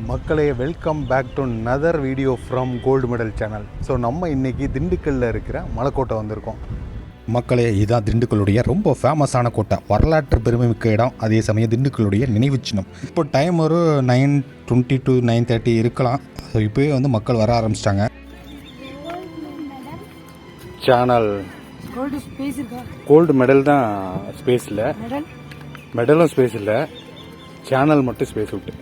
மக்களே, welcome back to another video from gold medal channel. So நம்ம இன்றைக்கி திண்டுக்கல்லில் இருக்கிற மலைக்கோட்டை வந்திருக்கோம். மக்களே, இதுதான் திண்டுக்கல்லுடைய ரொம்ப ஃபேமஸான கோட்டை, வரலாற்று பெருமைமிக்க இடம். அதே சமயம் திண்டுக்கல்லுடைய நினைவு சின்னம். இப்போ டைம் ஒரு 9:20 to 9:30 இருக்கலாம். ஸோ இப்போயே வந்து மக்கள் வர ஆரம்பிச்சிட்டாங்க. சேனல் கோல்டு மெடல் தான் ஸ்பேஸ் இல்லை, மெடலும் ஸ்பேஸ் இல்லை, சேனல் மட்டும் ஸ்பேஸ் விட்டு.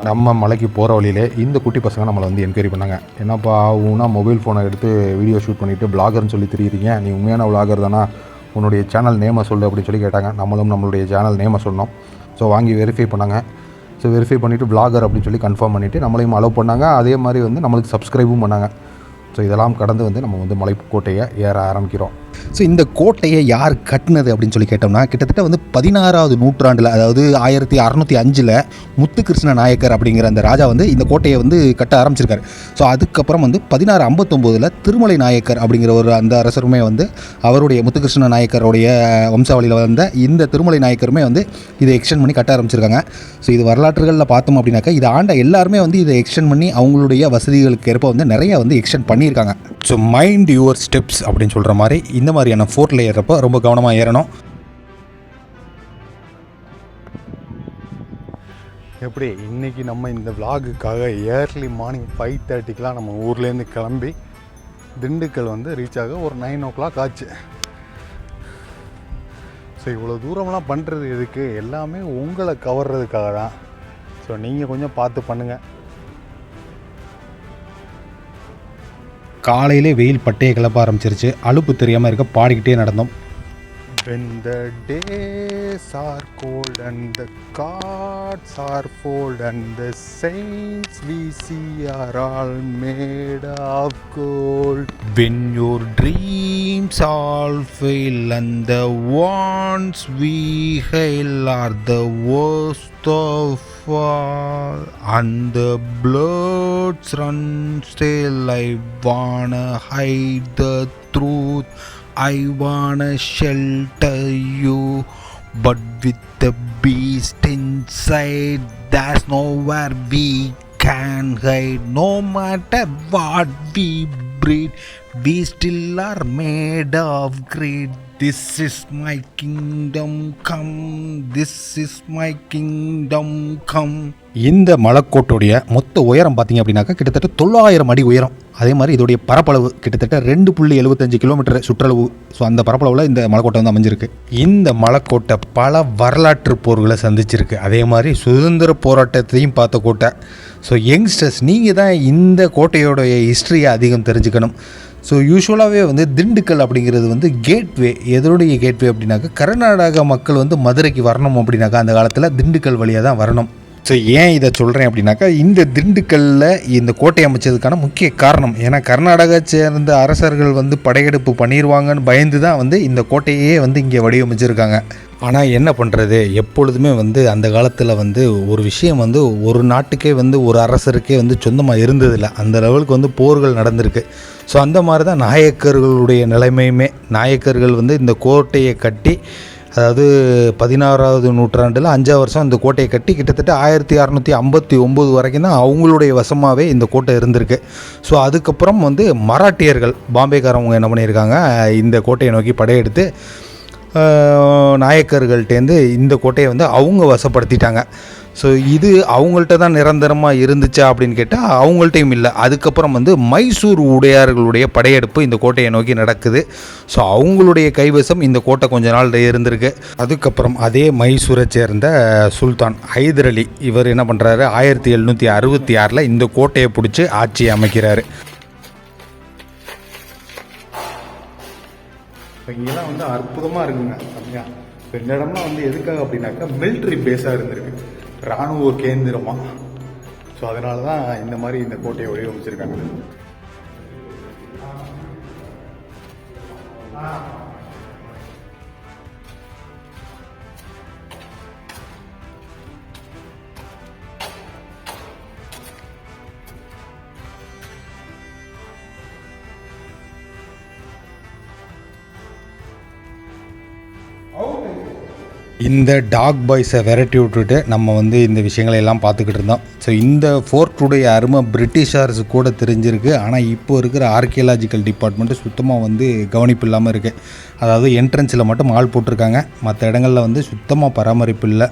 நம்ம மலைக்கு போகிற வழியிலே இந்த குட்டி பசங்க நம்மளை வந்து என்கொயரி பண்ணாங்க. என்னப்பா ஆகுனா மொபைல் ஃபோனை எடுத்து வீடியோ ஷூட் பண்ணிவிட்டு பிளாகர்னு சொல்லி தெரியுறீங்க, நீ உண்மையான விளாகர் தானா, உன்னுடைய சேனல் நேமை சொல்லு அப்படின்னு சொல்லி கேட்டாங்க. நம்மளும் நம்மளுடைய சேனல் நேமை சொன்னோம். ஸோ வாங்கி வெரிஃபை பண்ணாங்க. ஸோ வெரிஃபை பண்ணிவிட்டு பிளாகர் அப்படின்னு சொல்லி கன்ஃபார்ம் பண்ணிவிட்டு நம்மளையும் அலோவ் பண்ணாங்க. அதே மாதிரி வந்து நம்மளுக்கு சப்ஸ்கிரைபும் பண்ணாங்க. ஸோ இதெல்லாம் கடந்து வந்து நம்ம வந்து மலைக்கோட்டையை ஏற ஆரம்பிக்கிறோம். ஸோ இந்த கோட்டையை யார் கட்டினது அப்படின்னு சொல்லி கேட்டோம்னா, கிட்டத்தட்ட வந்து 16வது நூற்றாண்டில், அதாவது 1605 முத்துகிருஷ்ண நாயக்கர் அப்படிங்கிற அந்த ராஜா வந்து இந்த கோட்டையை வந்து கட்ட ஆரம்பிச்சிருக்காரு. ஸோ அதுக்கப்புறம் வந்து 1659 திருமலை நாயக்கர் அப்படிங்கிற ஒரு அந்த அரசருமே வந்து அவருடைய முத்துகிருஷ்ண நாயக்கருடைய வம்சாவளியில் வந்த இந்த திருமலை நாயக்கருமே வந்து இதை எக்ஸ்டெண்ட் பண்ணி கட்ட ஆரம்பிச்சிருக்காங்க. ஸோ இது வரலாற்றுகளில் பார்த்தோம் அப்படின்னாக்கா, இதை ஆண்ட எல்லாருமே வந்து இதை எக்ஸ்டெண்ட் பண்ணி அவங்களுடைய வசதிகளுக்கு ஏற்ப வந்து நிறைய வந்து எக்ஸ்டெண்ட் பண்ணியிருக்காங்க. ஸோ மைண்ட் யுவர் ஸ்டெப்ஸ் அப்படின்னு சொல்கிற மாதிரி இந்த மாதிரியான ஃபோர்ட்டில் ஏறப்போ ரொம்ப கவனமாக ஏறணும். எப்படி இன்றைக்கி நம்ம இந்த விலாகுக்காக ஏர்லி மார்னிங் 5:30 நம்ம ஊர்லேருந்து கிளம்பி திண்டுக்கல் வந்து ரீச் ஆக ஒரு 9 o'clock ஆச்சு. ஸோ இவ்வளோ தூரம்லாம் பண்ணுறது எதுக்கு, எல்லாமே உங்களை கவர்றதுக்காக தான். ஸோ நீங்கள் கொஞ்சம் பார்த்து பண்ணுங்கள். காலையிலே வெயில் பட்டையை கிளப்ப ஆரம்பிச்சிருச்சு. அலுப்பு தெரியாமல் இருக்க பாடிக்கிட்டே நடந்தோம். When the days are cold and the cards are fold and the saints we see are all made of gold. When your dreams all fail and the ones we hail are the worst of all and the bloods run still, I wanna hide the truth, I wanna shelter you, but with the beast inside there's nowhere we can hide. No matter what we breed, we still are made of greed. This is my kingdom come, this is my kingdom come. இந்த மலைக்கோட்டுடைய மொத்த உயரம் பார்த்தீங்க அப்படின்னாக்கா கிட்டத்தட்ட 900 அடி உயரம். அதே மாதிரி இதோடைய பரப்பளவு கிட்டத்தட்ட 2.75 கிலோமீட்டர் சுற்றளவு. ஸோ அந்த பரப்பளவில் இந்த மலைக்கோட்டை வந்து அமைஞ்சிருக்கு. இந்த மலைக்கோட்டை பல வரலாற்று போர்களை சந்திச்சிருக்கு. அதே மாதிரி சுதந்திர போராட்டத்தையும் பார்த்த கோட்டை. ஸோ யங்ஸ்டர்ஸ், நீங்கள் தான் இந்த கோட்டையோடைய ஹிஸ்ட்ரியை அதிகம் தெரிஞ்சுக்கணும். ஸோ யூஸ்வலாகவே வந்து திண்டுக்கல் அப்படிங்கிறது வந்து கேட்வே. எதோடைய கேட்வே அப்படின்னாக்கா, கர்நாடகா மக்கள் வந்து மதுரைக்கு வரணும் அப்படின்னாக்கா அந்த காலத்தில் திண்டுக்கல் வழியாக தான் வரணும். ஸோ ஏன் இதை சொல்கிறேன் அப்படின்னாக்கா, இந்த திண்டுக்கல்லில் இந்த கோட்டை அமைச்சதுக்கான முக்கிய காரணம், ஏன்னா கர்நாடகா சேர்ந்த அரசர்கள் வந்து படையெடுப்பு பண்ணிடுவாங்கன்னு பயந்து தான் வந்து இந்த கோட்டையே வந்து இங்கே வடிவமைச்சிருக்காங்க. ஆனால் என்ன பண்ணுறது, எப்பொழுதுமே வந்து அந்த காலத்தில் வந்து ஒரு விஷயம் வந்து ஒரு நாட்டுக்கே வந்து ஒரு அரசருக்கே வந்து சொந்தமாக இருந்ததில்லை. அந்த லெவலுக்கு வந்து போர்கள் நடந்திருக்கு. ஸோ அந்த மாதிரி தான் நாயக்கர்களுடைய நிலைமையுமே. நாயக்கர்கள் வந்து இந்த கோட்டையை கட்டி, அதாவது 16வது நூற்றாண்டில் 5 வருஷம் இந்த கோட்டையை கட்டி கிட்டத்தட்ட 1659 வரைக்கும் தான் அவங்களுடைய வசமாகவே இந்த கோட்டை இருந்திருக்கு. ஸோ அதுக்கப்புறம் வந்து மராட்டியர்கள், பாம்பேக்காரவங்க என்ன பண்ணியிருக்காங்க, இந்த கோட்டையை நோக்கி படையெடுத்து நாயக்கர்கள்டேருந்து இந்த கோட்டையை வந்து அவங்க வசப்படுத்திட்டாங்க. ஸோ இது அவங்கள்ட்ட தான் நிரந்தரமாக இருந்துச்சா அப்படின்னு கேட்டால் அவங்கள்ட்டையும் இல்லை. அதுக்கப்புறம் வந்து மைசூர் உடையார்களுடைய படையெடுப்பு இந்த கோட்டையை நோக்கி நடக்குது. ஸோ அவங்களுடைய கைவசம் இந்த கோட்டை கொஞ்ச நாள் இருந்திருக்கு. அதுக்கப்புறம் அதே மைசூரை சேர்ந்த சுல்தான் ஹைதர் அலி, இவர் என்ன பண்ணுறாரு, 1766 இந்த கோட்டையை பிடிச்சி ஆட்சி அமைக்கிறாரு. இங்கெல்லாம் வந்து அற்புதமாக இருக்குங்க, செம்மையாக. இப்போ இந்த இடம்லாம் வந்து எதுக்காக அப்படின்னாக்கா மிலிட்ரி பேஸாக இருந்திருக்கு, இராணுவ கேந்திரமாக. ஸோ அதனால தான் இந்த மாதிரி இந்த கோட்டையை வடிவமைச்சிருக்காங்க. இந்த டாக் பாய்ஸை விரட்டி விட்டுட்டு நம்ம வந்து இந்த விஷயங்களை எல்லாம் பார்த்துக்கிட்டு இருந்தோம். ஸோ இந்த ஃபோர்ட்டுடைய அருமை பிரிட்டிஷார்ஸ் கூட தெரிஞ்சிருக்கு. ஆனால் இப்போ இருக்கிற ஆர்கியலாஜிக்கல் டிபார்ட்மெண்ட்டு சுத்தமாக வந்து கவனிப்பு இல்லாமல் இருக்குது. அதாவது என்ட்ரன்ஸில் மட்டும் ஆள் போட்டிருக்காங்க, மற்ற இடங்களில் வந்து சுத்தமாக பராமரிப்பு இல்லை.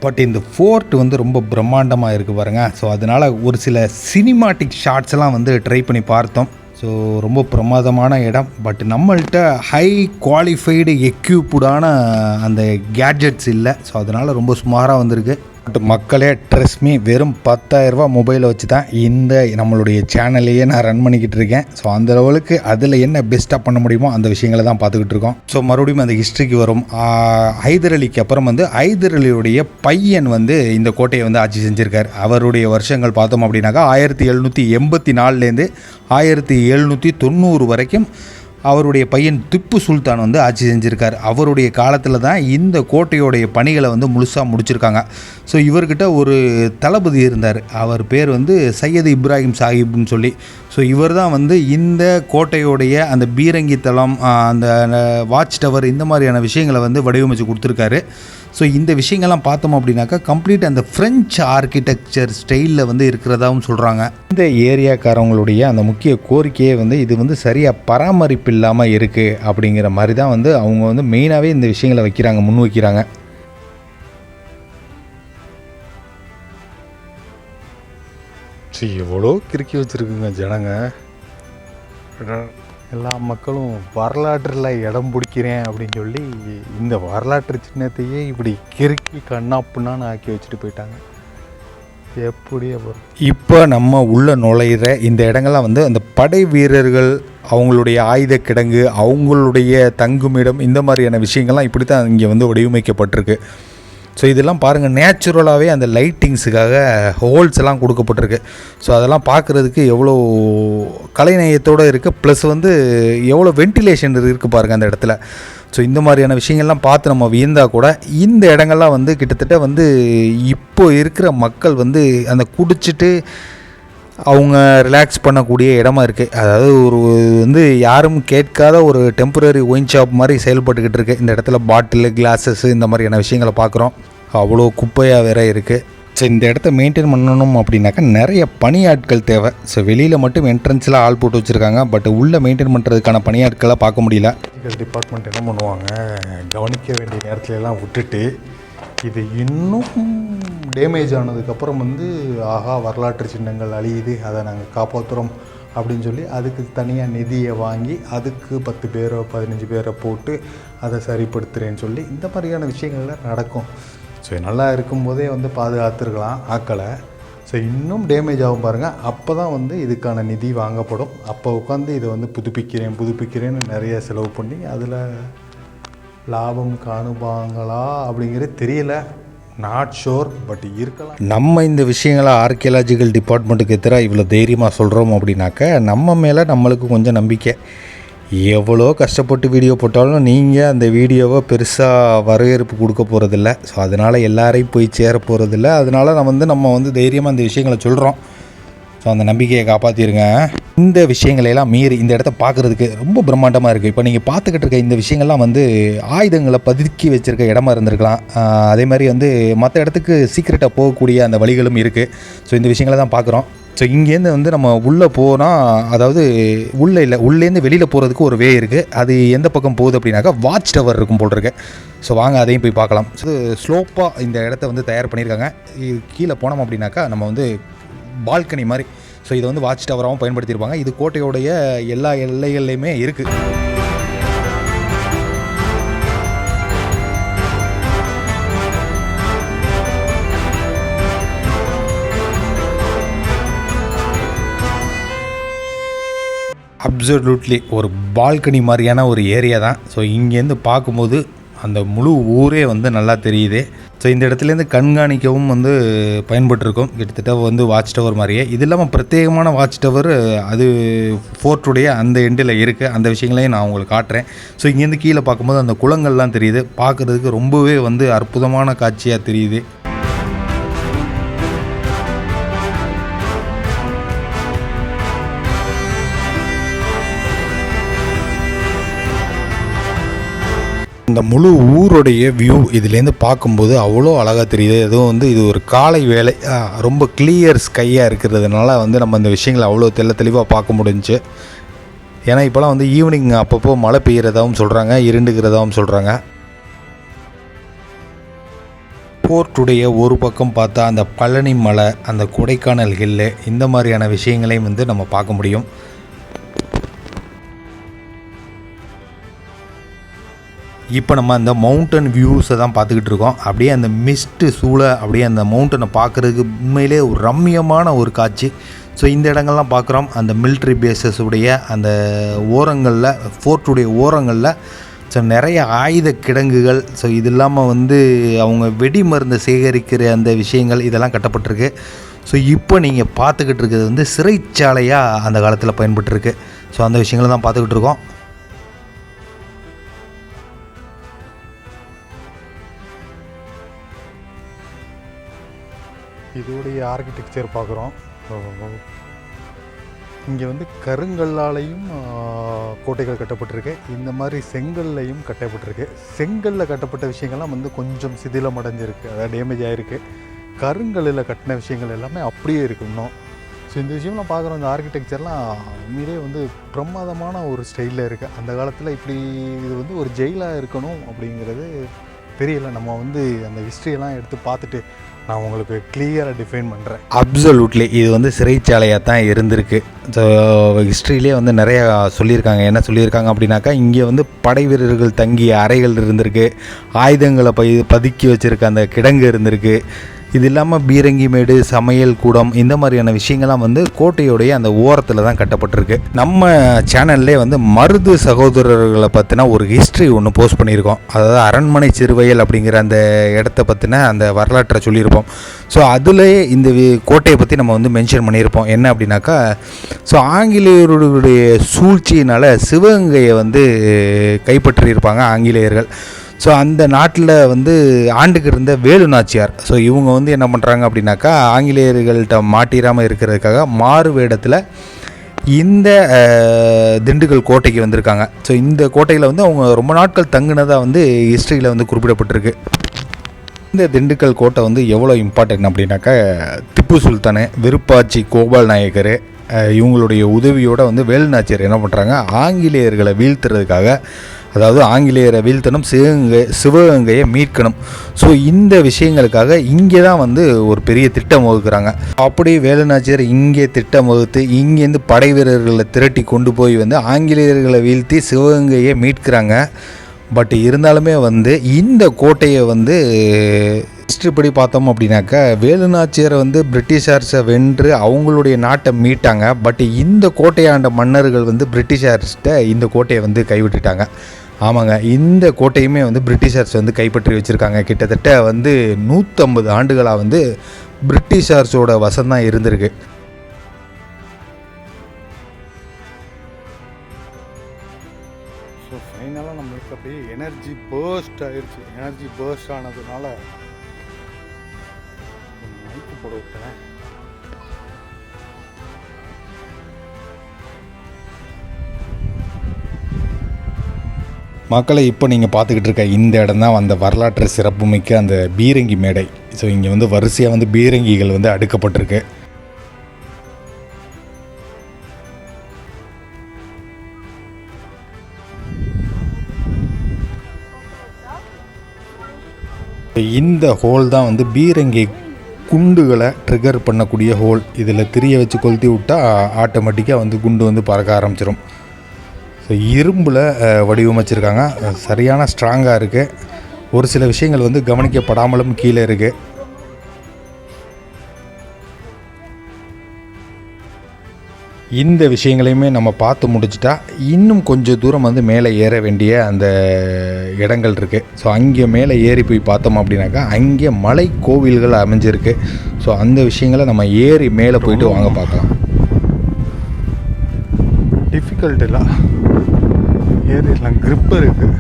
பட் இந்த ஃபோர்ட் வந்து ரொம்ப பிரம்மாண்டமாக இருக்குது பாருங்கள். ஸோ அதனால் ஒரு சில சினிமாட்டிக் ஷாட்ஸ்லாம் வந்து ட்ரை பண்ணி பார்த்தோம். ஸோ ரொம்ப பிரமாதமான இடம். பட் நம்மள்கிட்ட ஹை குவாலிஃபைடு எக்யூப்டான அந்த கேட்ஜெட்ஸ் இல்லை. ஸோ அதனால் ரொம்ப சுமாராக வந்திருக்கு. பட் மக்களே ட்ரெஸ் மீ, வெறும் 10,000 மொபைலை வச்சு தான் இந்த நம்மளுடைய சேனல்லையே நான் ரன் பண்ணிக்கிட்டு இருக்கேன். ஸோ அந்த லெவலுக்கு அதில் என்ன பெஸ்ட்டாக பண்ண முடியுமோ அந்த விஷயங்களை தான் பார்த்துக்கிட்டு இருக்கோம். ஸோ மறுபடியும் அந்த ஹிஸ்ட்ரிக்கு வரும். ஹைதர் அலிக்கு அப்புறம் வந்து ஹைதர் அலியுடைய பையன் வந்து இந்த கோட்டையை வந்து ஆட்சி செஞ்சுருக்கார். அவருடைய வருஷங்கள் பார்த்தோம் அப்படின்னாக்கா 1784லேருந்து 1790 வரைக்கும் அவருடைய பையன் திப்பு சுல்தான் வந்து ஆட்சி செஞ்சுருக்கார். அவருடைய காலத்தில் தான் இந்த கோட்டையோடைய பணிகளை வந்து முழுசாக முடிச்சிருக்காங்க. ஸோ இவர்கிட்ட ஒரு தளபதி இருந்தார். அவர் பேர் வந்து சையது இப்ராஹிம் சாஹிப்னு சொல்லி. ஸோ இவர் தான் வந்து இந்த கோட்டையோடைய அந்த பீரங்கி தளம், அந்த வாட்ச் டவர், இந்த மாதிரியான விஷயங்களை வந்து வடிவமைச்சு கொடுத்துருக்காரு. ஸோ இந்த விஷயங்கள்லாம் பார்த்தோம் அப்படின்னாக்கா கம்ப்ளீட் அந்த ஃப்ரெஞ்ச் ஆர்கிடெக்சர் ஸ்டைலில் வந்து இருக்கிறதாகவும் சொல்கிறாங்க. இந்த ஏரியாக்காரவங்களுடைய அந்த முக்கிய கோரிக்கையே வந்து இது வந்து சரியாக பராமரிப்பு இல்லாமல் இருக்குது அப்படிங்கிற மாதிரி தான் வந்து அவங்க வந்து மெயினாகவே இந்த விஷயங்களை வைக்கிறாங்க, முன் வைக்கிறாங்க. எவ்வளோ கிறுக்கி வச்சுருக்குங்க ஜனங்க. எல்லா மக்களும் வரலாற்றில் இடம் பிடிக்கிறேன் அப்படின்னு சொல்லி இந்த வரலாற்று சின்னத்தையே இப்படி கிறுக்கி கண்ணாப்புண்ணான்னு ஆக்கி வச்சுட்டு போயிட்டாங்க. எப்படியே இப்போ நம்ம உள்ள நுழையிற இந்த இடங்கள்லாம் வந்து அந்த படை வீரர்கள் அவங்களுடைய ஆயுத கிடங்கு, அவங்களுடைய தங்குமிடம், இந்த மாதிரியான விஷயங்கள்லாம் இப்படி தான் இங்கே வந்து வடிவமைக்கப்பட்டிருக்கு. ஸோ இதெல்லாம் பாருங்கள், நேச்சுரலாகவே அந்த லைட்டிங்ஸுக்காக ஹோல்ஸ் எல்லாம் கொடுக்கப்பட்டிருக்கு. ஸோ அதெல்லாம் பார்க்குறதுக்கு எவ்வளோ கலைநயத்தோடு இருக்குது. ப்ளஸ் வந்து எவ்வளோ வென்டிலேஷன் இருக்குது பாருங்கள் அந்த இடத்துல. ஸோ இந்த மாதிரியான விஷயங்கள்லாம் பார்த்து நம்ம வியந்தால் கூட இந்த இடங்கள்லாம் வந்து கிட்டத்தட்ட வந்து இப்போ இருக்கிற மக்கள் வந்து அந்த குடிச்சிட்டு அவங்க ரிலாக்ஸ் பண்ணக்கூடிய இடமா இருக்குது. அதாவது ஒரு வந்து யாரும் கேட்காத ஒரு டெம்பரரி ஒயின் ஷாப் மாதிரி செயல்பட்டுக்கிட்டு இருக்குது. இந்த இடத்துல பாட்டிலு, கிளாஸஸ், இந்த மாதிரியான விஷயங்களை பார்க்குறோம். அவ்வளோ குப்பையாக வேற இருக்குது. ஸோ இந்த இடத்த மெயின்டைன் பண்ணணும் அப்படின்னாக்கா நிறைய பணியாட்கள் தேவை. ஸோ வெளியில் மட்டும் என்ட்ரன்ஸில் ஆள் போட்டு வச்சுருக்காங்க. பட் உள்ளே மெயின்டைன் பண்ணுறதுக்கான பணியாட்களை பார்க்க முடியல. டிபார்ட்மெண்ட் என்ன பண்ணுவாங்க, கவனிக்க வேண்டிய நேரத்துலலாம் விட்டுட்டு இது இன்னும் டேமேஜ் ஆனதுக்கப்புறம் வந்து ஆகா வரலாற்று சின்னங்கள் அழியுது, அதை நாங்கள் காப்பாற்றுறோம் அப்படின்னு சொல்லி அதுக்கு தனியாக நிதியை வாங்கி அதுக்கு 10 பேரோ 15 பேரை போட்டு அதை சரிப்படுத்துகிறேன்னு சொல்லி இந்த மாதிரியான விஷயங்கள்லாம் நடக்கும். ஸோ நல்லா இருக்கும்போதே வந்து பாதுகாத்துருக்கலாம் ஆக்களை. ஸோ இன்னும் டேமேஜ் ஆகும் பாருங்கள். அப்போ தான் வந்து இதுக்கான நிதி வாங்கப்படும். அப்போ உட்காந்து இதை வந்து புதுப்பிக்கிறேன்னு நிறைய செலவு பண்ணி அதில் லாபம் காணுவாங்களா அப்படிங்கிறது தெரியல. நாட் ஷோர், பட் இருக்கலாம். நம்ம இந்த விஷயங்களை ஆர்கியலாஜிக்கல் டிபார்ட்மெண்ட்டுக்கு எதிராக இவ்வளோ தைரியமாக சொல்கிறோம் அப்படின்னாக்க நம்ம மேலே நம்மளுக்கு கொஞ்சம் நம்பிக்கை. எவ்வளோ கஷ்டப்பட்டு வீடியோ போட்டாலும் நீங்கள் அந்த வீடியோவை பெருசாக வரவேற்பு கொடுக்க போகிறதில்ல. ஸோ அதனால் எல்லாரையும் போய் சேர போகிறதில்ல. அதனால் நம்ம வந்து தைரியமாக இந்த விஷயங்களை சொல்கிறோம். ஸோ அந்த நம்பிக்கையை காப்பாற்றிருங்க. இந்த விஷயங்களையெல்லாம் மீறி இந்த இடத்த பார்க்குறதுக்கு ரொம்ப பிரம்மாண்டமாக இருக்குது. இப்போ நீங்கள் பார்த்துக்கிட்டு இருக்க இந்த விஷயங்கள்லாம் வந்து ஆயுதங்களை பதுக்கி வச்சுருக்க இடமா இருந்திருக்கலாம். அதே மாதிரி வந்து மற்ற இடத்துக்கு சீக்கிரட்டாக போகக்கூடிய அந்த வழிகளும் இருக்குது. ஸோ இந்த விஷயங்களை தான் பார்க்குறோம். ஸோ இங்கேருந்து வந்து நம்ம உள்ளே போனால், அதாவது உள்ளேருந்து வெளியில் போகிறதுக்கு ஒரு வே இருக்குது. அது எந்த பக்கம் போகுது அப்படின்னாக்கா வாட்ச் டவர் இருக்கும் போல் இருக்கு. ஸோ வாங்க அதையும் போய் பார்க்கலாம். ஸோ ஸ்லோப்பாக இந்த இடத்த வந்து தயார் பண்ணியிருக்காங்க. கீழே போனோம் அப்படின்னாக்கா நம்ம வந்து பால்கனி மாதிரி. ஸோ இதை வந்து வாட்ச் டவராகவும் பயன்படுத்தியிருப்பாங்க. இது கோட்டையோடைய எல்லா எல்லைகள்லையுமே இருக்குது. அப்சல்யூட்லி ஒரு பால்கனி மாதிரியான ஒரு ஏரியா தான். ஸோ இங்கேருந்து பார்க்கும்போது அந்த முழு ஊரே வந்து நல்லா தெரியுது. ஸோ இந்த இடத்துலேருந்து கண்காணிக்கவும் வந்து பயன்பட்டுருக்கும். கிட்டத்தட்ட வந்து வாட்ச் டவர் மாதிரியே. இது இல்லாமல் பிரத்யேகமான வாட்ச் டவர் அது ஃபோர்ட்டுடைய அந்த எண்டில் இருக்குது. அந்த விஷயங்களையும் நான் உங்களுக்கு காட்டுறேன். ஸோ இங்கேருந்து கீழே பார்க்கும்போது அந்த குளங்கள்லாம் தெரியுது. பார்க்குறதுக்கு ரொம்பவே வந்து அற்புதமான காட்சியாக தெரியுது. இந்த முழு ஊருடைய வியூ இதுலேருந்து பார்க்கும்போது அவ்வளோ அழகாக தெரியுது. அதுவும் வந்து இது ஒரு காலை வேலை, ரொம்ப கிளியர் ஸ்கையாக இருக்கிறதுனால வந்து நம்ம இந்த விஷயங்களை அவ்வளோ தெளிவாக பார்க்க முடிஞ்சுச்சு. ஏன்னா இப்போலாம் வந்து ஈவினிங் அப்பப்போ மழை பெய்கிறதாகவும் சொல்கிறாங்க, இருண்டுகிறதாகவும் சொல்கிறாங்க. போர்ட்டுடைய ஒரு பக்கம் பார்த்தா அந்த பழனி மலை, அந்த கொடைக்கானல் ஹில்லு, இந்த மாதிரியான விஷயங்களையும் வந்து நம்ம பார்க்க முடியும். இப்போ நம்ம அந்த மவுண்டன் வியூஸை தான் பார்த்துக்கிட்டு இருக்கோம். அப்படியே அந்த மிஸ்ட்டு சூழ அப்படியே அந்த மவுண்டனை பார்க்குறதுக்கு உண்மையிலே ஒரு ரம்மியமான ஒரு காட்சி. ஸோ இந்த இடங்கள்லாம் பார்க்குறோம். அந்த மிலிட்ரி பேஸஸ் உடைய அந்த ஓரங்களில், ஃபோர்ட்டுடைய ஓரங்களில் ஸோ நிறைய ஆயுத கிடங்குகள், ஸோ இது இல்லாமல் வந்து அவங்க வெடி மருந்தை சேகரிக்கிற அந்த விஷயங்கள் இதெல்லாம் கட்டப்பட்டிருக்கு. ஸோ இப்போ நீங்கள் பார்த்துக்கிட்டு இருக்கிறது வந்து சிறைச்சாலையாக அந்த காலத்தில் பயன்பட்டுருக்கு. ஸோ அந்த விஷயங்களை தான் பார்த்துக்கிட்டு இருக்கோம். இதோடைய ஆர்கிடெக்சர் பார்க்குறோம். இங்கே வந்து கருங்கல்லாலையும் கோட்டைகள் கட்டப்பட்டிருக்கு. இந்த மாதிரி செங்கல்லையும் கட்டப்பட்டிருக்கு. செங்கல்லில் கட்டப்பட்ட விஷயங்கள்லாம் வந்து கொஞ்சம் சிதிலம் அடைஞ்சிருக்கு, அதாவது டேமேஜ் ஆகிருக்கு. கருங்கல்லில் கட்டின விஷயங்கள் எல்லாமே அப்படியே இருக்கு இன்னும். ஸோ இந்த விஷயம்லாம் பார்க்குறோம். இந்த ஆர்கிடெக்சர்லாம் உண்மையிலே வந்து பிரமாதமான ஒரு ஸ்டைலில் இருக்குது. அந்த காலத்தில் இப்படி இது வந்து ஒரு ஜெயிலாக இருக்கணும் அப்படிங்கிறது தெரியல. நம்ம வந்து அந்த ஹிஸ்ட்ரியெல்லாம் எடுத்து பார்த்துட்டு நான் உங்களுக்கு கிளியராக டிஃபைன் பண்ணுறேன். அப்சல்யூட்லி இது வந்து சிறைச்சாலையாக தான் இருந்திருக்கு. ஸோ ஹிஸ்ட்ரியிலே வந்து நிறையா சொல்லியிருக்காங்க. என்ன சொல்லியிருக்காங்க அப்படின்னாக்கா, இங்கே வந்து படை வீரர்கள் தங்கிய அறைகள் இருந்திருக்கு, ஆயுதங்களை பதுக்கி வச்சுருக்க அந்த கிடங்கு இருந்திருக்கு. இது இல்லாமல் பீரங்கி மேடு, சமையல் கூடம், இந்த மாதிரியான விஷயங்கள்லாம் வந்து கோட்டையுடைய அந்த ஓரத்தில் தான் கட்டப்பட்டிருக்கு. நம்ம சேனல்லே வந்து மருது சகோதரர்களை பற்றின ஒரு ஹிஸ்ட்ரி ஒன்று போஸ்ட் பண்ணியிருக்கோம். அதாவது அரண்மனை சிறுவயல் அப்படிங்கிற அந்த இடத்த பற்றின அந்த வரலாற்றை சொல்லியிருப்போம். ஸோ அதிலே இந்த கோட்டையை பற்றி நம்ம வந்து மென்ஷன் பண்ணியிருப்போம். என்ன அப்படின்னாக்கா, ஸோ ஆங்கிலேயருடைய சூழ்ச்சியினால் சிவகங்கையை வந்து கைப்பற்றியிருப்பாங்க ஆங்கிலேயர்கள். ஸோ அந்த நாட்டில் வந்து ஆண்டுக்கு இருந்த வேலு நாச்சியார், ஸோ இவங்க வந்து என்ன பண்ணுறாங்க அப்படின்னாக்கா, ஆங்கிலேயர்கள்ட்ட மாட்டிராமல் இருக்கிறதுக்காக மாறு வேடத்தில் இந்த திண்டுக்கல் கோட்டைக்கு வந்திருக்காங்க. ஸோ இந்த கோட்டையில் வந்து அவங்க ரொம்ப நாட்கள் தங்குனதாக வந்து ஹிஸ்ட்ரியில் வந்து குறிப்பிடப்பட்டிருக்கு. இந்த திண்டுக்கல் கோட்டை வந்து எவ்வளோ இம்பார்ட்டன்ட் அப்படின்னாக்கா, திப்பு சுல்தானு, விருப்பாச்சி கோபால் நாயக்கர் இவங்களுடைய உதவியோடு வந்து வேலு நாச்சியார் என்ன பண்ணுறாங்க, ஆங்கிலேயர்களை வீழ்த்துறதுக்காக, அதாவது ஆங்கிலேயரை வீழ்த்தணும், சிவகங்கையை மீட்கணும். ஸோ இந்த விஷயங்களுக்காக இங்கே தான் வந்து ஒரு பெரிய திட்டம் வகுக்கிறாங்க. அப்படி வேலு நாச்சியார் இங்கே திட்டம் வகுத்து இங்கேருந்து படை வீரர்களை திரட்டி கொண்டு போய் வந்து ஆங்கிலேயர்களை வீழ்த்தி சிவகங்கையை மீட்கிறாங்க. பட் இருந்தாலுமே வந்து இந்த கோட்டையை வந்து ஹிஸ்ட்ரிப்படி பார்த்தோம் அப்படின்னாக்கா, வேலு நாச்சியாரை வந்து பிரிட்டிஷார்ஸை வென்று அவங்களுடைய நாட்டை மீட்டாங்க. பட் இந்த கோட்டையாண்ட மன்னர்கள் வந்து பிரிட்டிஷார்ஸ்கிட்ட இந்த கோட்டையை வந்து கைவிட்டுட்டாங்க. ஆமாங்க, இந்த கோட்டையுமே வந்து பிரிட்டிஷார்ஸ் வந்து கைப்பற்றி வச்சுருக்காங்க. கிட்டத்தட்ட வந்து 150 ஆண்டுகளாக வந்து பிரிட்டிஷார்ஸோட வசம்தான் இருந்திருக்கு. ஸோ ஃபைனலாக நம்மளுக்கு அப்படியே எனர்ஜி பர்ஸ்ட் ஆயிடுச்சு. எனர்ஜி பர்ஸ்ட் ஆனதுனால மைக்கு போட விட்டேன். மக்களை இப்போ நீங்கள் பார்த்துக்கிட்டு இருக்க இந்த இடம் தான் அந்த வரலாற்று சிறப்புமிக்க அந்த பீரங்கி மேடை. ஸோ இங்கே வந்து வரிசையாக வந்து பீரங்கிகள் வந்து அடுக்கப்பட்டிருக்கு. இந்த ஹோல் தான் வந்து பீரங்கி குண்டுகளை ட்ரிகர் பண்ணக்கூடிய ஹோல். இதில் திரியை வச்சு கொளுத்தி விட்டால் ஆட்டோமேட்டிக்காக வந்து குண்டு வந்து பறக்க ஆரம்பிச்சிடும். ஸோ இரும்பில் வடிவமைச்சிருக்காங்க. சரியான ஸ்ட்ராங்காக இருக்குது. ஒரு சில விஷயங்கள் வந்து கவனிக்கப்படாமலும் கீழே இருக்குது. இந்த விஷயங்களையுமே நம்ம பார்த்து முடிச்சிட்டா இன்னும் கொஞ்சம் தூரம் வந்து மேலே ஏற வேண்டிய அந்த இடங்கள் இருக்குது. ஸோ அங்கே மேலே ஏறி போய் பார்த்தோம் அப்படின்னாக்கா, அங்கே மலை கோவில்கள் அமைஞ்சிருக்கு. ஸோ அந்த விஷயங்களை நம்ம ஏறி மேலே போயிட்டு வாங்க பார்க்கலாம். டிஃபிகல்ட் இல்லை, ஏறிடலாம், க்ரிப் இருக்குது.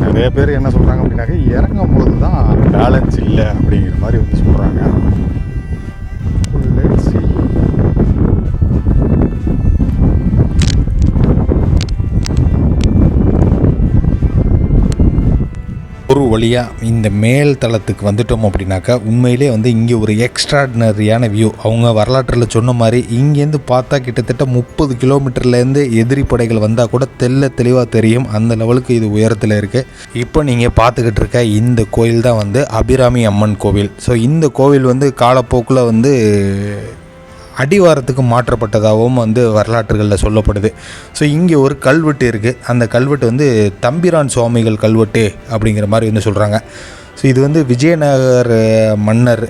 நிறைய பேர் என்ன சொல்கிறாங்க அப்படின்னாக்கா, இறங்கும் போது தான் பேலன்ஸ் இல்லை அப்படிங்கிற மாதிரி வந்து சொல்கிறாங்க. வழியாக இந்த மேல் தளத்துக்கு வந்துட்டோம் அப்படின்னாக்கா உண்மையிலே வந்து இங்கே ஒரு எக்ஸ்ட்ராடினரியான வியூ. அவங்க வரலாற்றில் சொன்ன மாதிரி இங்கேருந்து பார்த்தா கிட்டத்தட்ட 30 கிலோமீட்டர்லேருந்து எதிரி படைகள் வந்தால் கூட தெளிவாக தெரியும். அந்த லெவலுக்கு இது உயரத்தில் இருக்குது. இப்போ நீங்கள் பார்த்துக்கிட்டு இருக்க இந்த கோயில் தான் வந்து அபிராமி அம்மன் கோவில். ஸோ இந்த கோவில் வந்து காலப்போக்கில் வந்து அடிவாரத்துக்கு மாற்றப்பட்டதாகவும் வந்து வரலாற்றுகளில் சொல்லப்படுது. ஸோ இங்கே ஒரு கல்வெட்டு இருக்குது. அந்த கல்வெட்டு வந்து தம்பிரான் சுவாமிகள் கல்வெட்டு அப்படிங்கிற மாதிரி வந்து சொல்கிறாங்க. ஸோ இது வந்து விஜயநகர மன்னர்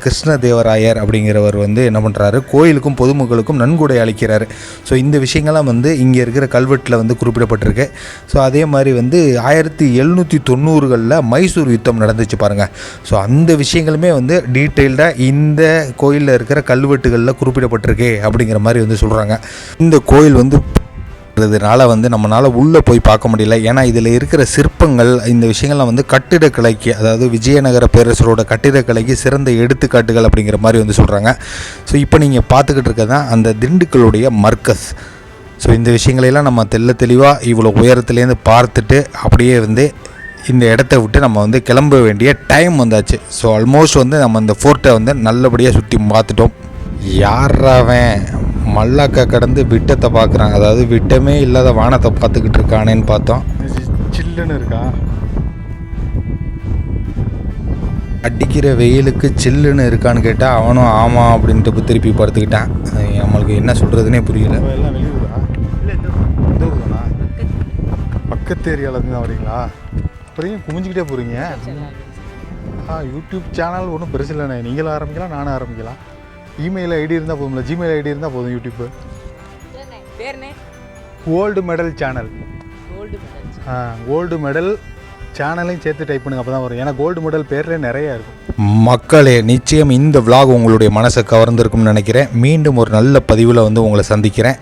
கிருஷ்ணதேவராயர் அப்படிங்கிறவர் வந்து என்ன பண்ணுறாரு, கோயிலுக்கும் பொதுமக்களுக்கும் நன்கொடை அளிக்கிறாரு. ஸோ இந்த விஷயங்கள்லாம் வந்து இங்கே இருக்கிற கல்வெட்டில் வந்து குறிப்பிடப்பட்டிருக்கு. ஸோ அதே மாதிரி வந்து 1790களில் மைசூர் யுத்தம் நடந்துச்சு பாருங்கள். ஸோ அந்த விஷயங்களுமே வந்து டீட்டெயில்டாக இந்த கோயிலில் இருக்கிற கல்வெட்டுகளில் குறிப்பிடப்பட்டிருக்கு அப்படிங்கிற மாதிரி வந்து சொல்கிறாங்க. இந்த கோயில் வந்து னால வந்து நம்மளால் உள்ளே போய் பார்க்க முடியல. ஏன்னா இதில் இருக்கிற சிற்பங்கள் இந்த விஷயங்கள்லாம் வந்து கட்டிடக்கலைக்கு, அதாவது விஜயநகர பேரரசரோட கட்டிடக்கலைக்கு சிறந்த எடுத்துக்காட்டுகள் அப்படிங்கிற மாதிரி வந்து சொல்கிறாங்க. ஸோ இப்போ நீங்கள் பார்த்துக்கிட்டு இருக்கிறது தான் அந்த திண்டுக்கலுடைய மர்கஸ். ஸோ இந்த விஷயங்களெல்லாம் நம்ம தெளிவாக இவ்வளோ உயரத்துலேருந்து பார்த்துட்டு அப்படியே வந்து இந்த இடத்த விட்டு நம்ம வந்து கிளம்ப வேண்டிய டைம் வந்தாச்சு. ஸோ ஆல்மோஸ்ட் வந்து நம்ம இந்த ஃபோர்ட்டை வந்து நல்லபடியாக சுற்றி பார்த்துட்டோம். யாராவன் மல்லாக்கா கடந்து விட்டத்தை பார்க்குறான், அதாவது விட்டமே இல்லாத வானத்தை பார்த்துக்கிட்டு இருக்கானேன்னு பார்த்தோம். சில்லுன்னு இருக்கா, அடிக்கிற வெயிலுக்கு சில்லுன்னு இருக்கான்னு கேட்டால் அவனும் ஆமாம் அப்படின்ட்டு திருப்பி படுத்துக்கிட்டான். நம்மளுக்கு என்ன சொல்கிறதுனே புரியல. எல்லாம் வெளியூரா? இல்லை இந்த ஊர் தானா? பக்கத்து ஏரியாவிலேருந்து தான் வரீங்களா? அப்புறம் குமிஞ்சிக்கிட்டே போகிறீங்க. யூடியூப் சேனல் ஒன்றும் பெருசு இல்லைண்ணே. நீங்களும் ஆரம்பிக்கலாம், நானும் ஆரம்பிக்கலாம். இமெயில் ஐடி இருந்தால் போதும்ல, ஜிமெயில் ஐடி இருந்தால் போதும். YouTube gold medal channel, gold medal சேனலையும் சேர்த்து டைப் பண்ணுங்க, அப்போ தான் வரும். ஏன்னா கோல்டு மெடல் பேர்லேயே நிறையா இருக்கும். மக்களே, நிச்சயம் இந்த விலாக் உங்களுடைய மனசை கவர்ந்திருக்கும்னு நினைக்கிறேன். மீண்டும் ஒரு நல்ல பதிவில் வந்து உங்களை சந்திக்கிறேன்.